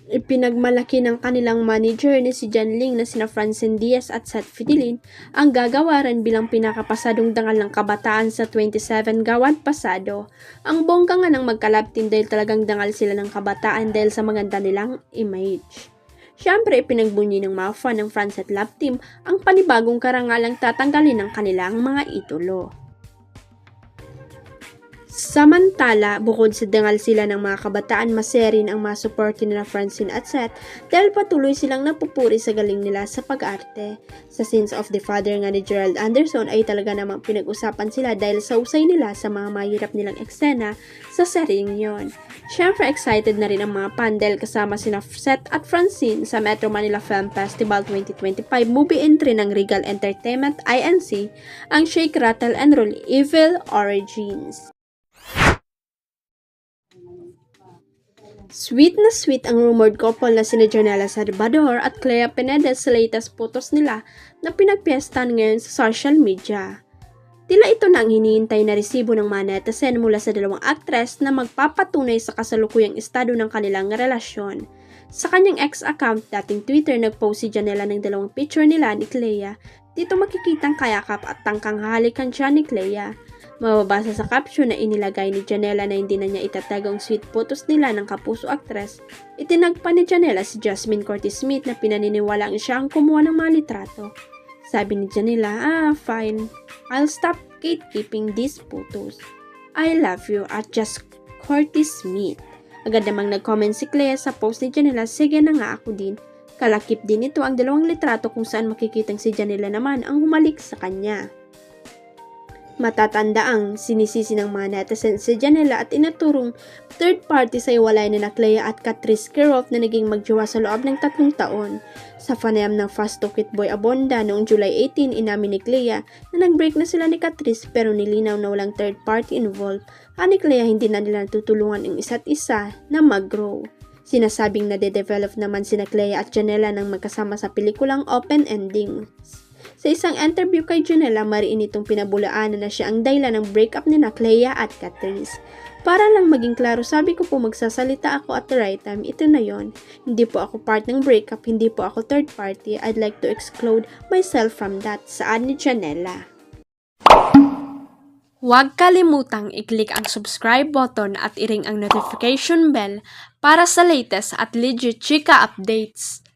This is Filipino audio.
Ipinagmalaki ng kanilang manager ni si Janling na sina Francine Diaz at Seth Fidelin ang gagawaran bilang pinakapasadong dangal ng kabataan sa 27 gawad pasado. Ang bongga nga ng mag-collab team dahil talagang dangal sila ng kabataan dahil sa maganda nilang image. Siyempre, ipinagbunyi ng mga fan ng France at Love Team ang panibagong karangalang tatanggalin ng kanilang mga idolo. Samantala, bukod sa dangal sila ng mga kabataan, masaya rin ang mga suporte nila Francine at Seth dahil patuloy silang napupuri sa galing nila sa pag-arte. Sa Sins of the Father nga ni Gerald Anderson ay talaga namang pinag-usapan sila dahil sa usay nila sa mga mahirap nilang eksena sa seryeng yon. Siyempre excited na rin ang mga fan dahil kasama sina Seth at Francine sa Metro Manila Film Festival 2025 movie entry ng Regal Entertainment INC ang Shake, Rattle and Roll Evil Origins. Sweet na sweet ang rumored couple na sina Janela Salvador at Clea Pineda sa latest photos nila na pinagpiestan ngayon sa social media. Tila ito na ang hinihintay na resibo ng mga netizen mula sa dalawang aktres na magpapatunay sa kasalukuyang estado ng kanilang relasyon. Sa kanyang ex-account, dating Twitter, nagpost si Janela ng dalawang picture nila ni Clea. Dito makikitang kayakap at tangkang halikan siya ni Clea. Mababasa sa caption na inilagay ni Janela na hindi na niya itatag ang sweet photos nila ng kapuso aktres, itinag pa ni Janela si Jasmine Curtis Smith na pinaniniwalaang siya ang kumuha ng mga litrato. Sabi ni Janela, fine, I'll stop gatekeeping these photos. I love you at just Curtis Smith. Agad namang nag-comment si Clea sa post ni Janela, sige na nga ako din. Kalakip din ito ang dalawang litrato kung saan makikitang si Janela naman ang humalik sa kanya. Matatanda ang sinisisi ng mga netizen si Janela at inaturong third party sa iwalay na Clea at Catrice Kiroff na naging magjowa sa loob ng 3 taon. Sa panayam ng Fast to Quit Boy Abonda noong July 18, inamin ni Clea na nag-break na sila ni Catrice pero nilinaw na walang third party involved. Ni Clea hindi na nila tutulungan ang isa't isa na mag-grow. Sinasabing nade-develop naman sina Clea at Janela nang magkasama sa pelikulang Open Endings. Sa isang interview kay Janela, mariin itong pinabulaanan na siya ang dahilan ng breakup ni Clea at Catrice. Para lang maging klaro, sabi ko po magsasalita ako at the right time, ito na yon. Hindi po ako part ng breakup, hindi po ako third party, I'd like to exclude myself from that, saad ni Janela. Huwag kalimutang i-click ang subscribe button at i-ring ang notification bell para sa latest at legit chika updates.